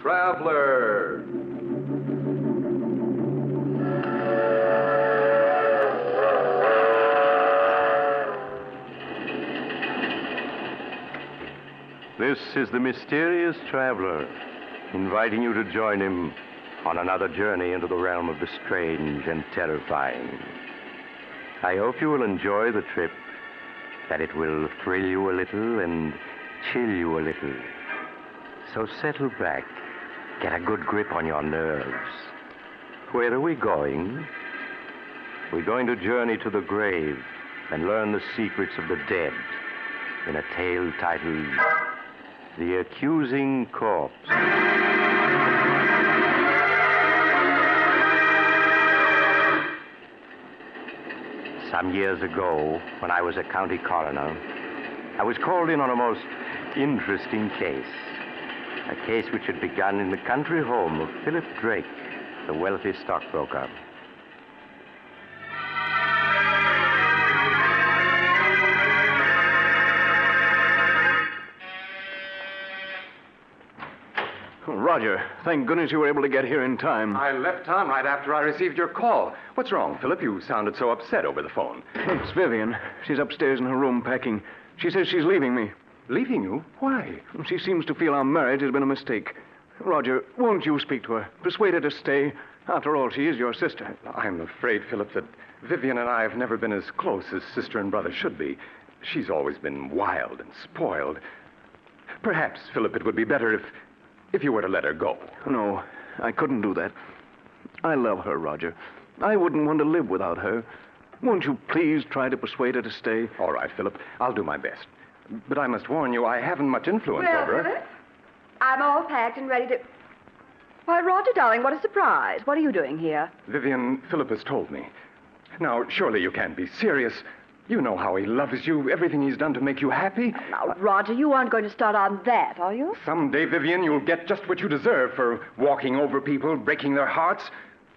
traveler. This is the mysterious traveler, inviting you to join him on another journey into the realm of the strange and terrifying. I hope you will enjoy the trip, that it will thrill you a little and chill you a little. So settle back, get a good grip on your nerves. Where are we going? We're going to journey to the grave and learn the secrets of the dead in a tale titled The Accusing Corpse. Some years ago, when I was a county coroner, I was called in on a most interesting case. A case which had begun in the country home of Philip Drake, the wealthy stockbroker. Roger, thank goodness you were able to get here in time. I left town right after I received your call. What's wrong, Philip? You sounded so upset over the phone. It's Vivian. She's upstairs in her room packing. She says she's leaving me. Leaving you? Why? She seems to feel our marriage has been a mistake. Roger, won't you speak to her? Persuade her to stay. After all, she is your sister. I'm afraid, Philip, that Vivian and I have never been as close as sister and brother should be. She's always been wild and spoiled. Perhaps, Philip, it would be better if you were to let her go. No, I couldn't do that. I love her, Roger. I wouldn't want to live without her. Won't you please try to persuade her to stay? All right, Philip. I'll do my best. But I must warn you, I haven't much influence Well, over her. Philip, I'm all packed and ready to... Why, Roger, darling, what a surprise. What are you doing here? Vivian, Philip has told me. Now, surely you can't be serious. You know how he loves you, everything he's done to make you happy. Now, Roger, you aren't going to start on that, are you? Someday, Vivian, you'll get just what you deserve for walking over people, breaking their hearts.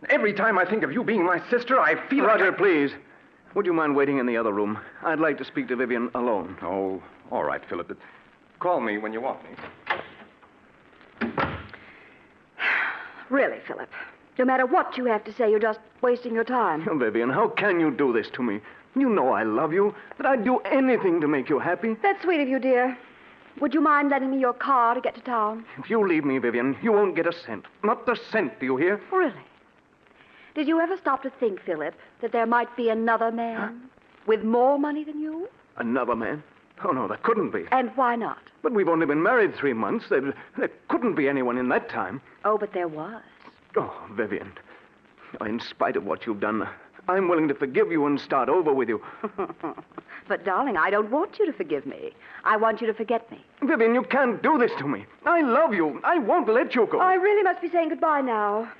Every time I think of you being my sister, I feel Roger, like please. Would you mind waiting in the other room? I'd like to speak to Vivian alone. Oh, all right, Philip. Call me when you want me. Really, Philip, no matter what you have to say, you're just wasting your time. Oh, Vivian, how can you do this to me? You know I love you, that I'd do anything to make you happy. That's sweet of you, dear. Would you mind lending me your car to get to town? If you leave me, Vivian, you won't get a cent. Not a cent, do you hear? Really? Did you ever stop to think, Philip, that there might be another man with more money than you? Another man? Oh, no, there couldn't be. And why not? But we've only been married 3 months. There couldn't be anyone in that time. Oh, but there was. Oh, Vivian, in spite of what you've done, I'm willing to forgive you and start over with you. But, darling, I don't want you to forgive me. I want you to forget me. Vivian, you can't do this to me. I love you. I won't let you go. I really must be saying goodbye now.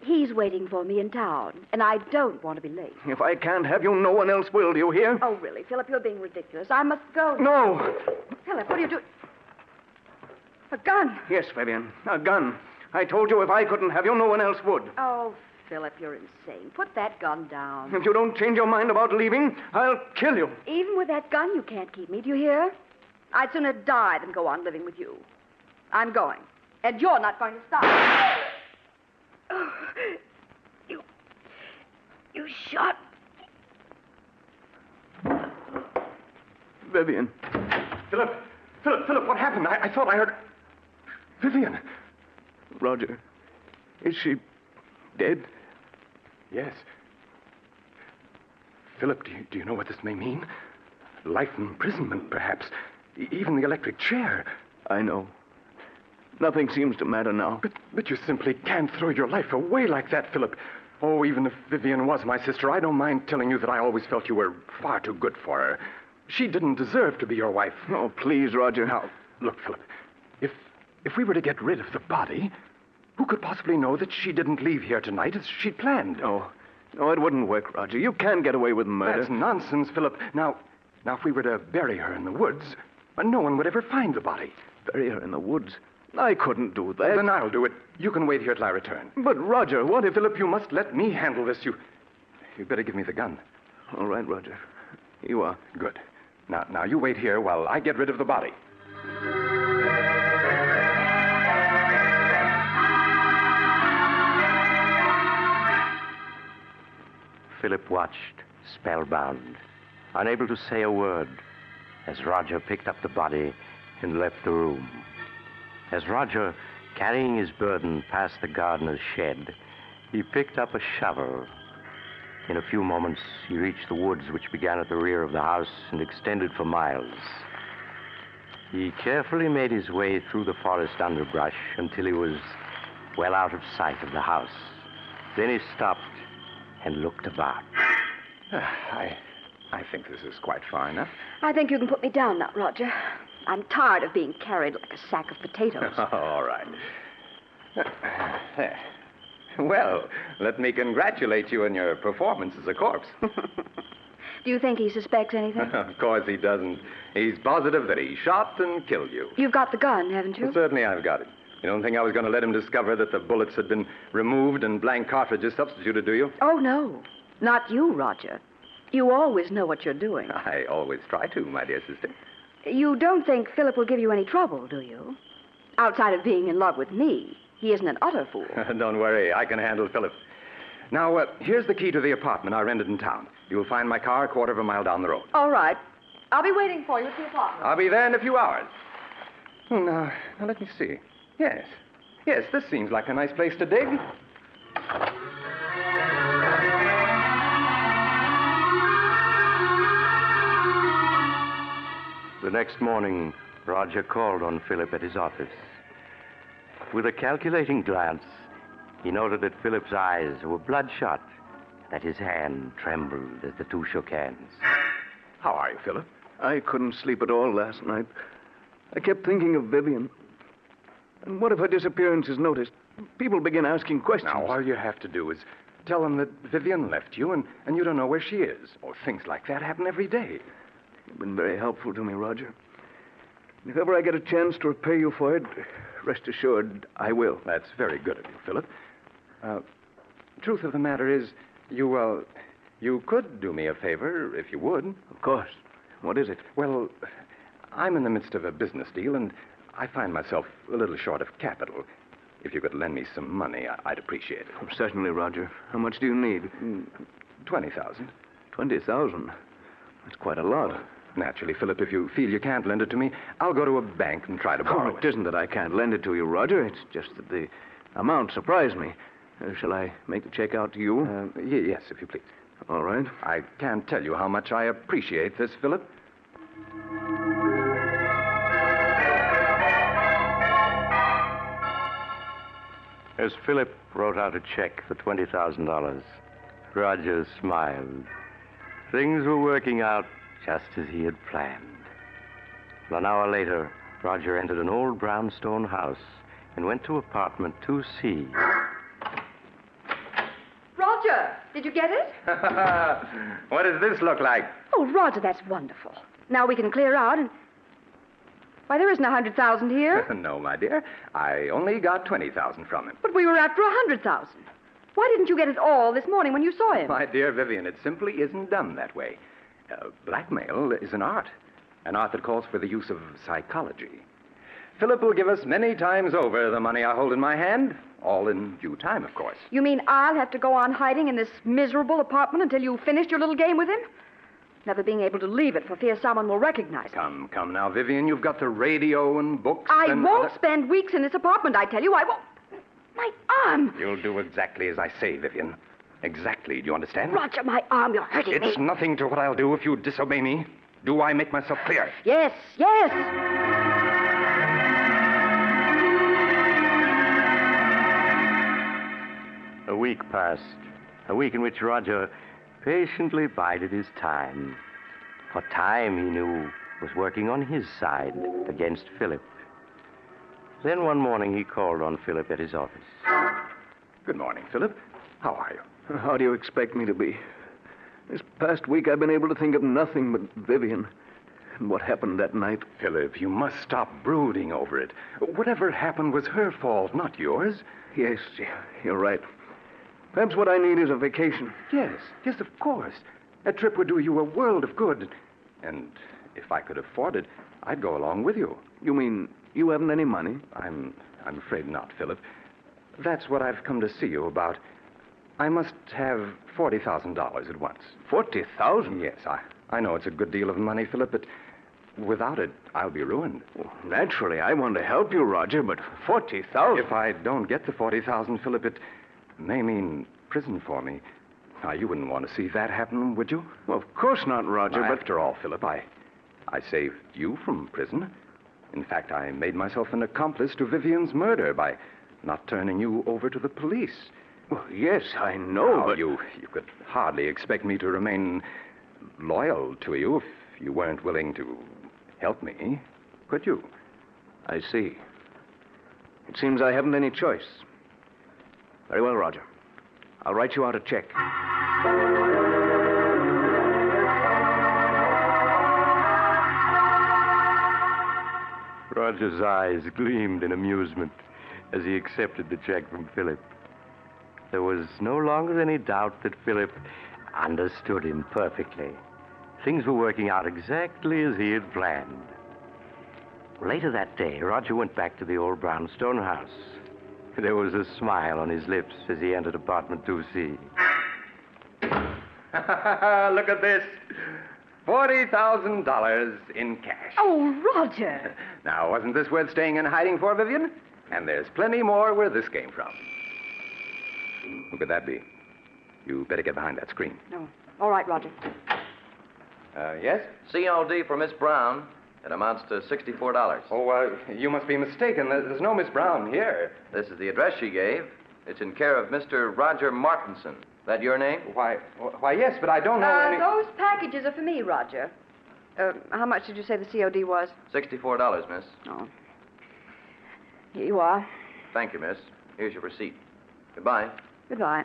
He's waiting for me in town, and I don't want to be late. If I can't have you, no one else will, do you hear? Oh, really, Philip, you're being ridiculous. I must go. No. Philip, what are you doing? A gun. Yes, Vivian, a gun. I told you if I couldn't have you, no one else would. Oh, Philip, you're insane. Put that gun down. If you don't change your mind about leaving, I'll kill you. Even with that gun, you can't keep me. Do you hear? I'd sooner die than go on living with you. I'm going. And you're not going to stop. Oh, you shot me. Vivian. Philip, what happened? I thought I heard... Vivian. Roger, is she dead? Yes. Philip, do you know what this may mean? Life imprisonment, perhaps. Even the electric chair. I know. Nothing seems to matter now. But you simply can't throw your life away like that, Philip. Oh, even if Vivian was my sister, I don't mind telling you that I always felt you were far too good for her. She didn't deserve to be your wife. Oh, please, Roger. Now, look, Philip, if we were to get rid of the body, who could possibly know that she didn't leave here tonight as she'd planned? No, it wouldn't work, Roger. You can't get away with murder. That's nonsense, Philip. Now, if we were to bury her in the woods, no one would ever find the body. Bury her in the woods? I couldn't do that. Then I'll do it. You can wait here till I return. But, Roger, what if... Philip, you must let me handle this. You'd better give me the gun. All right, Roger. You are. Good. Now, you wait here while I get rid of the body. Philip watched, spellbound, unable to say a word, as Roger picked up the body and left the room. As Roger, carrying his burden, passed the gardener's shed, he picked up a shovel. In a few moments, he reached the woods which began at the rear of the house and extended for miles. He carefully made his way through the forest underbrush until he was well out of sight of the house. Then he stopped and looked about. I think this is quite far enough. I think you can put me down now, Roger. I'm tired of being carried like a sack of potatoes. All right. There. Well, let me congratulate you on your performance as a corpse. Do you think he suspects anything? Of course he doesn't. He's positive that he shot and killed you. You've got the gun, haven't you? Well, certainly I've got it. You don't think I was going to let him discover that the bullets had been removed and blank cartridges substituted, do you? Oh, no. Not you, Roger. You always know what you're doing. I always try to, my dear sister. You don't think Philip will give you any trouble, do you? Outside of being in love with me, he isn't an utter fool. Don't worry, I can handle Philip. Now, here's the key to the apartment I rented in town. You'll find my car a quarter of a mile down the road. All right. I'll be waiting for you at the apartment. I'll be there in a few hours. Now, let me see. Yes, this seems like a nice place to dig. The next morning, Roger called on Philip at his office. With a calculating glance, he noted that Philip's eyes were bloodshot, that his hand trembled as the two shook hands. How are you, Philip? I couldn't sleep at all last night. I kept thinking of Vivian. And what if her disappearance is noticed? People begin asking questions. Now, all you have to do is tell them that Vivian left you and you don't know where she is. Or things like that happen every day. You've been very helpful to me, Roger. If ever I get a chance to repay you for it, rest assured I will. That's very good of you, Philip. Truth of the matter is, you could do me a favor if you would. Of course. What is it? Well, I'm in the midst of a business deal, and I find myself a little short of capital. If you could lend me some money, I'd appreciate it. Oh, certainly, Roger. How much do you need? 20,000. 20,000? That's quite a lot. Naturally, Philip, if you feel you can't lend it to me, I'll go to a bank and try to borrow it isn't that I can't lend it to you, Roger. It's just that the amount surprised me. Shall I make the check out to you? Yes, if you please. All right. I can't tell you how much I appreciate this, Philip. As Philip wrote out a check for $20,000, Roger smiled. Things were working out just as he had planned. An hour later, Roger entered an old brownstone house and went to apartment 2C. Roger, did you get it? What does this look like? Oh, Roger, that's wonderful. Now we can clear out and... Why, there isn't 100,000 here. No, my dear. I only got 20,000 from him. But we were after 100,000. Why didn't you get it all this morning when you saw him? My dear Vivian, it simply isn't done that way. Blackmail is an art that calls for the use of psychology. Philip will give us many times over the money I hold in my hand, all in due time, of course. You mean I'll have to go on hiding in this miserable apartment until you've finished your little game with him? Never being able to leave it for fear someone will recognize him. Come now, Vivian. You've got the radio and books. I won't spend weeks in this apartment, I tell you. I won't. My arm. You'll do exactly as I say, Vivian. Exactly. Do you understand? Roger, my arm. You're hurting me. It's nothing to what I'll do if you disobey me. Do I make myself clear? Yes, yes. A week passed. A week in which Roger patiently bided his time. For time, he knew, was working on his side against Philip. Then one morning he called on Philip at his office. Good morning, Philip. How are you? How do you expect me to be? This past week I've been able to think of nothing but Vivian and what happened that night. Philip, you must stop brooding over it. Whatever happened was her fault, not yours. Yes, you're right. Perhaps what I need is a vacation. Yes, of course. A trip would do you a world of good. And if I could afford it, I'd go along with you. You mean you haven't any money? I'm afraid not, Philip. That's what I've come to see you about. I must have $40,000 at once. 40,000? Yes, I know it's a good deal of money, Philip, but without it, I'll be ruined. Well, naturally, I want to help you, Roger, but 40,000? If I don't get the 40,000, Philip, it may mean prison for me. Now, you wouldn't want to see that happen, would you? Well, of course not, Roger, but... After all, Philip, I saved you from prison. In fact, I made myself an accomplice to Vivian's murder by not turning you over to the police. Well, yes, I know, Now, but... you could hardly expect me to remain loyal to you if you weren't willing to help me, could you? I see. It seems I haven't any choice. Very well, Roger. I'll write you out a check. Roger's eyes gleamed in amusement as he accepted the check from Philip. There was no longer any doubt that Philip understood him perfectly. Things were working out exactly as he had planned. Later that day, Roger went back to the old brownstone house. There was a smile on his lips as he entered apartment 2C. Look at this. $40,000 in cash. Oh, Roger. Now, wasn't this worth staying in hiding for, Vivian? And there's plenty more where this came from. Who could that be? You better get behind that screen. No. All right, Roger. Yes? COD for Miss Brown. It amounts to $64. Oh, you must be mistaken. There's no Miss Brown here. This is the address she gave. It's in care of Mr. Roger Martinson. That your name? Why, yes, but I don't know any... Those packages are for me, Roger. How much did you say the COD was? $64, miss. Oh. Here you are. Thank you, miss. Here's your receipt. Goodbye. Goodbye.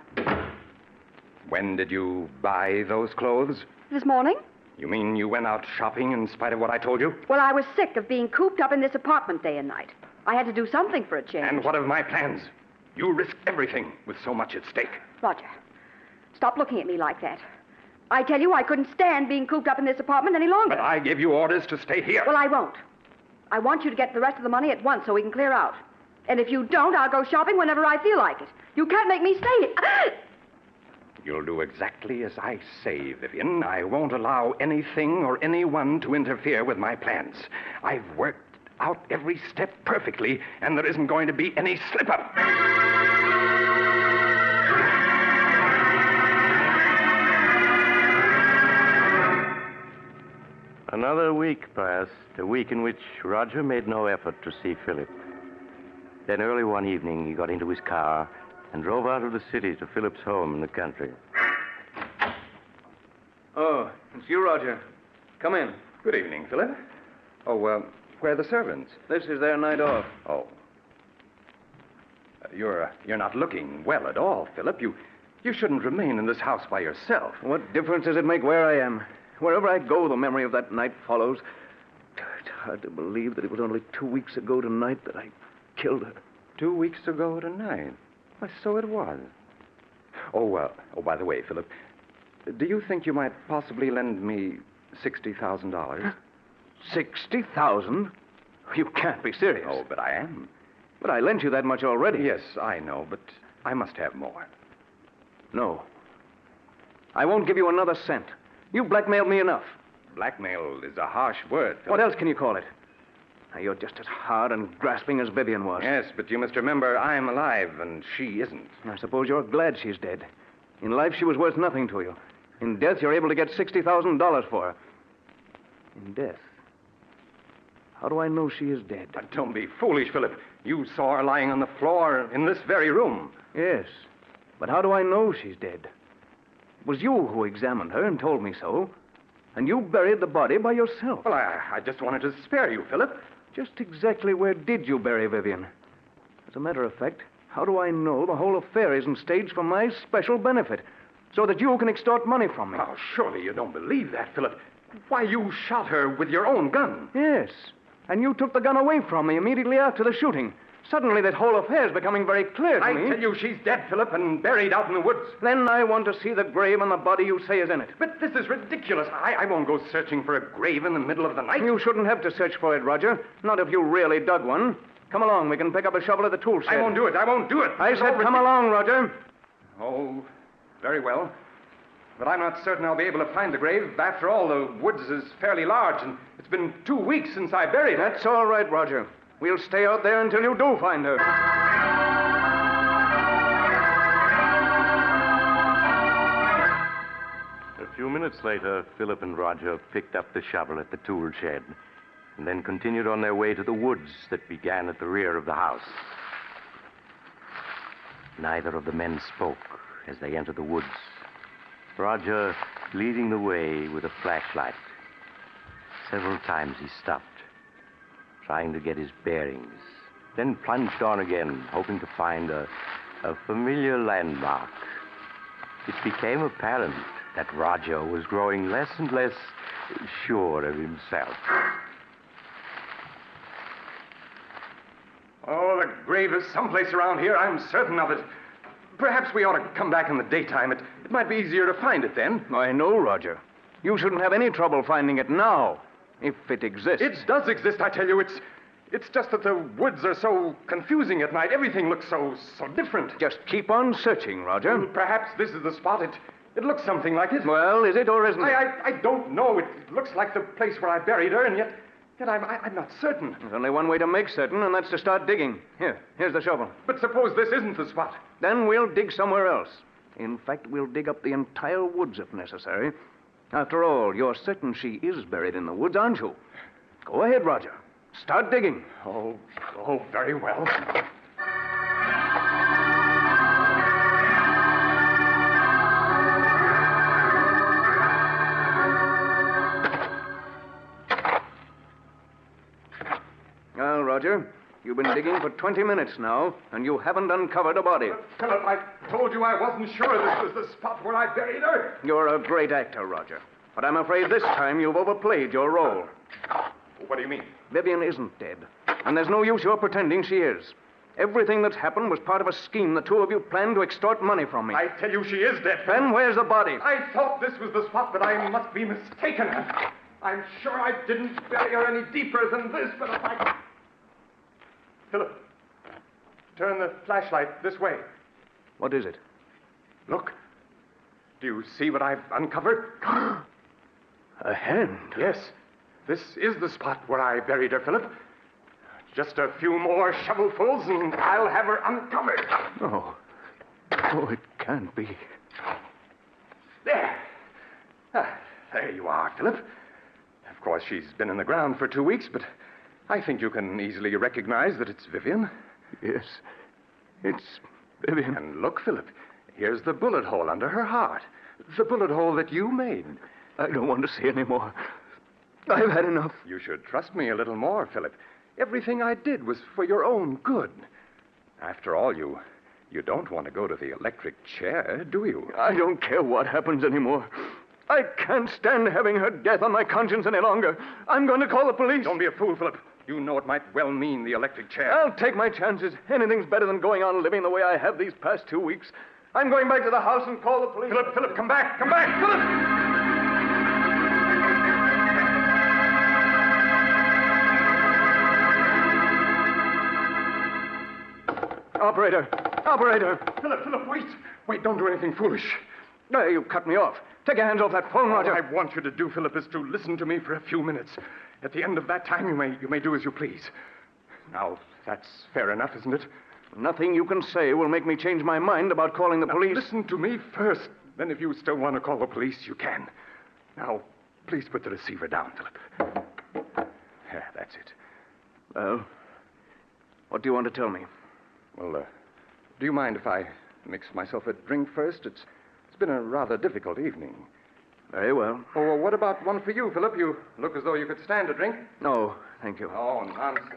When did you buy those clothes? This morning? You mean you went out shopping in spite of what I told you? Well, I was sick of being cooped up in this apartment day and night. I had to do something for a change. And what of my plans? You risked everything with so much at stake. Roger, stop looking at me like that. I tell you, I couldn't stand being cooped up in this apartment any longer. But I gave you orders to stay here. Well, I won't. I want you to get the rest of the money at once so we can clear out. And if you don't, I'll go shopping whenever I feel like it. You can't make me stay here. You'll do exactly as I say, Vivian. I won't allow anything or anyone to interfere with my plans. I've worked out every step perfectly, and there isn't going to be any slip-up. Another week passed, a week in which Roger made no effort to see Philip. Then early one evening, he got into his car and drove out of the city to Philip's home in the country. Oh, it's you, Roger. Come in. Good evening, Philip. Oh, where are the servants? This is their night off. Oh. You're not looking well at all, Philip. You shouldn't remain in this house by yourself. What difference does it make where I am? Wherever I go, the memory of that night follows. It's hard to believe that it was only 2 weeks ago tonight that I killed her. 2 weeks ago tonight. Why, so it was. Oh, by the way, Philip, do you think you might possibly lend me $60,000? 60,000? You can't be serious. Oh, but I am. But I lent you that much already. Yes, I know, but I must have more. No. I won't give you another cent. You blackmailed me enough. Blackmail is a harsh word, Philip. What else can you call it? Now, you're just as hard and grasping as Vivian was. Yes, but you must remember I'm alive and she isn't. I suppose you're glad she's dead. In life, she was worth nothing to you. In death, you're able to get $60,000 for her. In death? How do I know she is dead? Don't be foolish, Philip. You saw her lying on the floor in this very room. Yes, but how do I know she's dead? It was you who examined her and told me so. And you buried the body by yourself. Well, I just wanted to spare you, Philip. Just exactly where did you bury Vivian? As a matter of fact, how do I know the whole affair isn't staged for my special benefit, so that you can extort money from me? Oh, surely you don't believe that, Philip. Why, you shot her with your own gun. Yes, and you took the gun away from me immediately after the shooting. Suddenly, that whole affair is becoming very clear to me. I tell you, she's dead, Philip, and buried out in the woods. Then I want to see the grave and the body you say is in it. But this is ridiculous. I won't go searching for a grave in the middle of the night. You shouldn't have to search for it, Roger. Not if you really dug one. Come along. We can pick up a shovel at the tool shed. I won't do it. I said come along, Roger. Oh, Very well. But I'm not certain I'll be able to find the grave. After all, the woods is fairly large, and it's been 2 weeks since I buried her. That's all right, Roger. We'll stay out there until you do find her. A few minutes later, Philip and Roger picked up the shovel at the tool shed and then continued on their way to the woods that began at the rear of the house. Neither of the men spoke as they entered the woods. Roger leading the way with a flashlight. Several times he stopped, trying to get his bearings, then plunged on again, hoping to find a familiar landmark. It became apparent that Roger was growing less and less sure of himself. Oh, the grave is someplace around here. I'm certain of it. Perhaps we ought to come back in the daytime. It might be easier to find it then. I know, Roger. You shouldn't have any trouble finding it now, if it exists. It does exist, I tell you. It's just that the woods are so confusing at night. Everything looks so different. Just keep on searching, Roger. Well, perhaps this is the spot. It looks something like it. Well, is it or isn't it? I don't know. It looks like the place where I buried her, and yet I'm not certain. There's only one way to make certain, and that's to start digging. Here's the shovel. But suppose this isn't the spot. Then we'll dig somewhere else. In fact, we'll dig up the entire woods if necessary. After all, you're certain she is buried in the woods, aren't you? Go ahead, Roger. Start digging. Oh, very well. Well, Roger, you've been digging for 20 minutes now, and you haven't uncovered a body. Philip, I told you I wasn't sure this was the spot where I buried her. You're a great actor, Roger. But I'm afraid this time you've overplayed your role. What do you mean? Vivian isn't dead, and there's no use your pretending she is. Everything that's happened was part of a scheme the two of you planned to extort money from me. I tell you she is dead. Then where's the body? I thought this was the spot, but I must be mistaken. I'm sure I didn't bury her any deeper than this, but if I... Philip, turn the flashlight this way. What is it? Look. Do you see what I've uncovered? A hand. Yes. This is the spot where I buried her, Philip. Just a few more shovelfuls and I'll have her uncovered. Oh, it can't be. There. There you are, Philip. Of course, she's been in the ground for 2 weeks, but I think you can easily recognize that it's Vivian. Yes, it's Vivian. And look, Philip, here's the bullet hole under her heart. The bullet hole that you made. I don't want to see any more. I've had enough. You should trust me a little more, Philip. Everything I did was for your own good. After all, you don't want to go to the electric chair, do you? I don't care what happens anymore. I can't stand having her death on my conscience any longer. I'm going to call the police. Don't be a fool, Philip. You know it might well mean the electric chair. I'll take my chances. Anything's better than going on living the way I have these past 2 weeks. I'm going back to the house and call the police. Philip, come back! Come back, Philip! Operator! Philip, wait! Wait, don't do anything foolish. No, you cut me off. Take your hands off that phone, Roger. All I want you to do, Philip, is to listen to me for a few minutes. At the end of that time, you may do as you please. Now, that's fair enough, isn't it? Nothing you can say will make me change my mind about calling the police. Listen to me first. Then if you still want to call the police, you can. Now, please put the receiver down, Philip. Yeah, that's it. Well, what do you want to tell me? Well, do you mind if I mix myself a drink first? It's been a rather difficult evening. Very well. Oh, well, what about one for you, Philip? You look as though you could stand a drink. No, thank you. Oh, nonsense.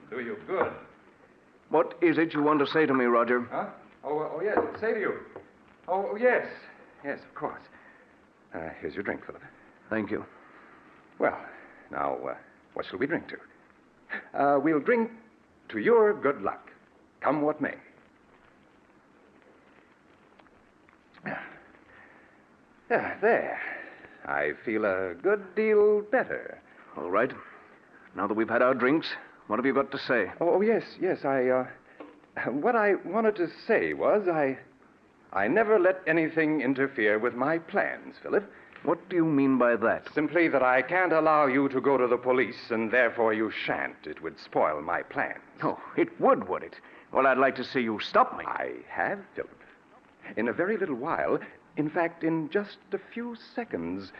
It'll do you good. What is it you want to say to me, Roger? Huh? Oh, yes, say to you. Oh, yes. Yes, of course. Here's your drink, Philip. Thank you. Well, now, what shall we drink to? We'll drink to your good luck, come what may. There. I feel a good deal better. All right. Now that we've had our drinks, what have you got to say? Oh, yes. What I wanted to say was I I never let anything interfere with my plans, Philip. What do you mean by that? Simply that I can't allow you to go to the police, and therefore you shan't. It would spoil my plans. Oh, it would it? Well, I'd like to see you stop me. I have, Philip. In a very little while, in fact, in just a few seconds,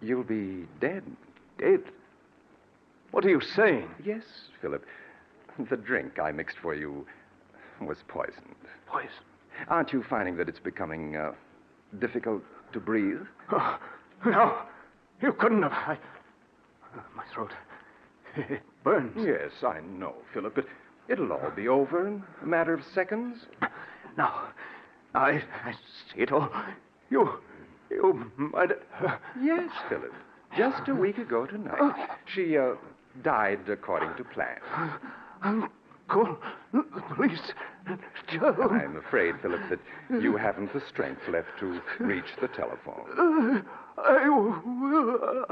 you'll be dead. Dead? What are you saying? Yes, Philip. The drink I mixed for you was poisoned. Poison? Aren't you finding that it's becoming difficult to breathe? Oh, no. You couldn't have. My throat. It burns. Yes, I know, Philip, but it'll all be over in a matter of seconds. Now, I see it all. You might... Yes, Philip. Just a week ago tonight, she died according to plan. Call the police. Joe. I'm afraid, Philip, that you haven't the strength left to reach the telephone. I will.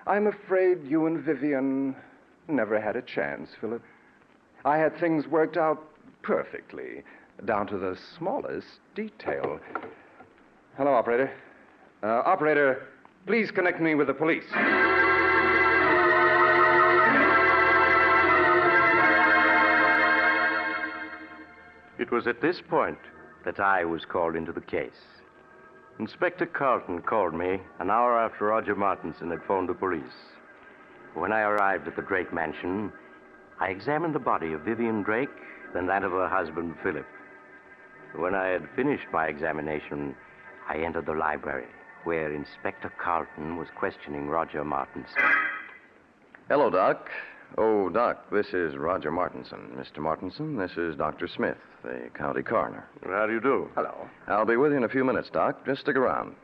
I'm afraid you and Vivian never had a chance, Philip. I had things worked out perfectly, down to the smallest detail. Hello, operator. Operator, please connect me with the police. It was at this point that I was called into the case. Inspector Carlton called me an hour after Roger Martinson had phoned the police. When I arrived at the Drake mansion, I examined the body of Vivian Drake, then that of her husband, Philip. When I had finished my examination, I entered the library, where Inspector Carlton was questioning Roger Martinson. Hello, Doc. Oh, Doc, this is Roger Martinson. Mr. Martinson, this is Dr. Smith, the county coroner. How do you do? Hello. I'll be with you in a few minutes, Doc. Just stick around.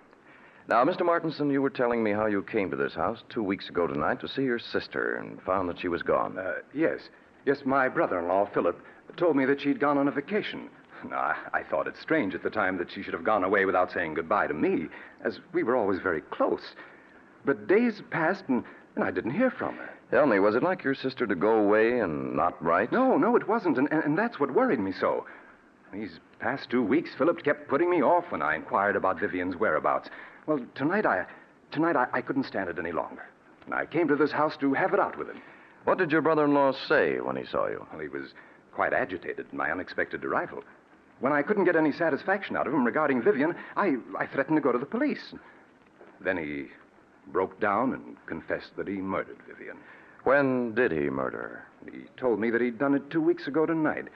Now, Mr. Martinson, you were telling me how you came to this house 2 weeks ago tonight to see your sister and found that she was gone. Yes. Yes, my brother-in-law, Philip, told me that she'd gone on a vacation. Now, I thought it strange at the time that she should have gone away without saying goodbye to me, as we were always very close. But days passed, and I didn't hear from her. Tell me, was it like your sister to go away and not write? No, it wasn't, and that's what worried me so. These past 2 weeks, Philip kept putting me off when I inquired about Vivian's whereabouts. Well, tonight I couldn't stand it any longer. And I came to this house to have it out with him. What did your brother-in-law say when he saw you? Well, he was quite agitated at my unexpected arrival. When I couldn't get any satisfaction out of him regarding Vivian, I threatened to go to the police. Then he broke down and confessed that he murdered Vivian. When did he murder her? He told me that he'd done it 2 weeks ago tonight.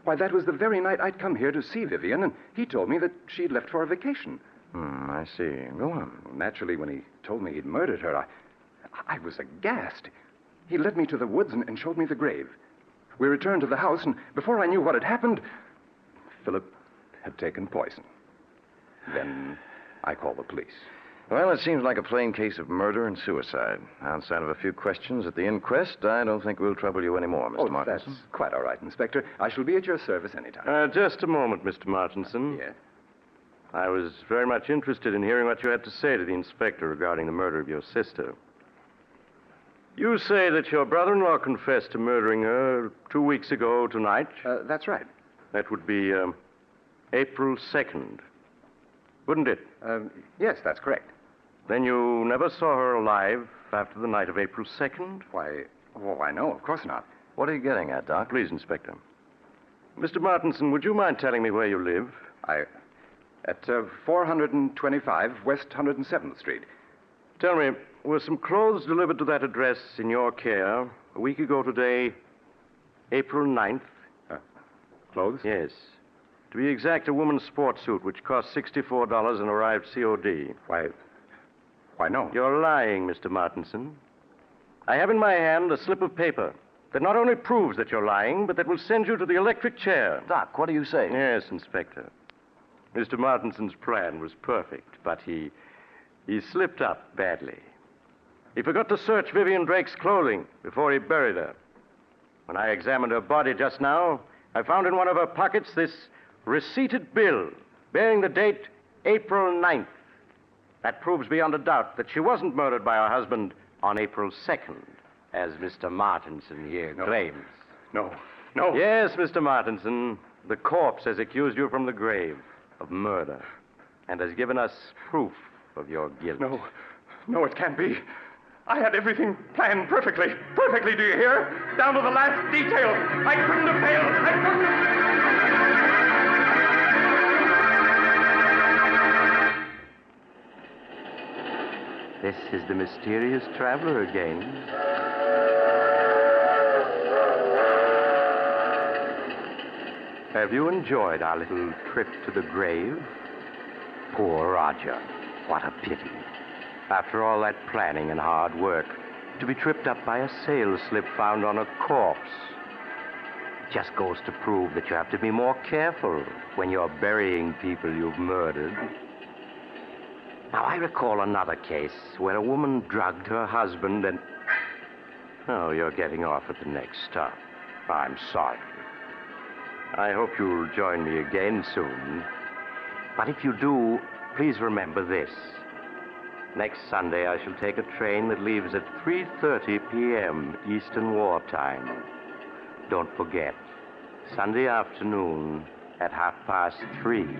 Why, that was the very night I'd come here to see Vivian, and he told me that she'd left for a vacation. I see. Go on. Well, naturally, when he told me he'd murdered her, I was aghast. He led me to the woods and showed me the grave. We returned to the house, and before I knew what had happened, Philip had taken poison. Then I called the police. Well, it seems like a plain case of murder and suicide. Outside of a few questions at the inquest, I don't think we'll trouble you anymore, Mr. Martinson. That's quite all right, Inspector. I shall be at your service anytime. Just a moment, Mr. Martinson. Yes? I was very much interested in hearing what you had to say to the inspector regarding the murder of your sister. You say that your brother-in-law confessed to murdering her 2 weeks ago tonight? That's right. That would be April 2nd, wouldn't it? Yes, that's correct. Then you never saw her alive after the night of April 2nd? Why, no, of course not. What are you getting at, Doc? Please, Inspector. Mr. Martinson, would you mind telling me where you live? At 425 West 107th Street. Tell me, were some clothes delivered to that address in your care a week ago today, April 9th? Clothes? Yes. To be exact, a woman's sports suit, which cost $64 and arrived COD. Why, no. You're lying, Mr. Martinson. I have in my hand a slip of paper that not only proves that you're lying, but that will send you to the electric chair. Doc, what are you saying? Yes, Inspector. Mr. Martinson's plan was perfect, but he slipped up badly. He forgot to search Vivian Drake's clothing before he buried her. When I examined her body just now, I found in one of her pockets this receipted bill bearing the date April 9th. That proves beyond a doubt that she wasn't murdered by her husband on April 2nd. as Mr. Martinson here claims. No. No. Yes, Mr. Martinson. The corpse has accused you from the grave of murder and has given us proof of your guilt. No. No, it can't be. I had everything planned perfectly. Perfectly, do you hear? Down to the last detail. I couldn't have failed. I couldn't have... This is the mysterious traveler again. Have you enjoyed our little trip to the grave? Poor Roger. What a pity. After all that planning and hard work, to be tripped up by a sales slip found on a corpse. Just goes to prove that you have to be more careful when you're burying people you've murdered. Now, I recall another case where a woman drugged her husband and... Oh, you're getting off at the next stop. I'm sorry. I hope you'll join me again soon. But if you do, please remember this. Next Sunday, I shall take a train that leaves at 3:30 p.m. Eastern War Time. Don't forget, Sunday afternoon at 3:30.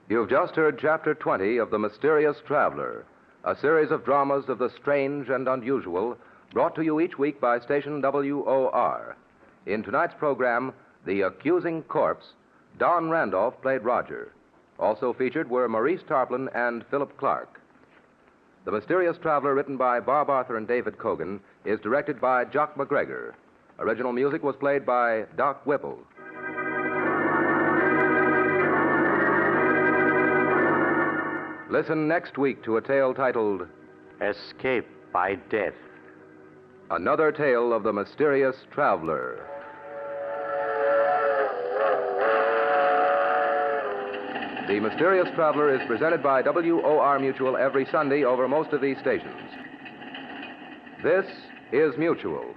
You've just heard Chapter 20 of The Mysterious Traveler, a series of dramas of the strange and unusual brought to you each week by station WOR. In tonight's program, The Accusing Corpse, Don Randolph played Roger. Also featured were Maurice Tarplin and Philip Clark. The Mysterious Traveler, written by Bob Arthur and David Cogan, is directed by Jock McGregor. Original music was played by Doc Whipple. Listen next week to a tale titled Escape by Death. Another Tale of the Mysterious Traveler. The Mysterious Traveler is presented by WOR Mutual every Sunday over most of these stations. This is Mutual.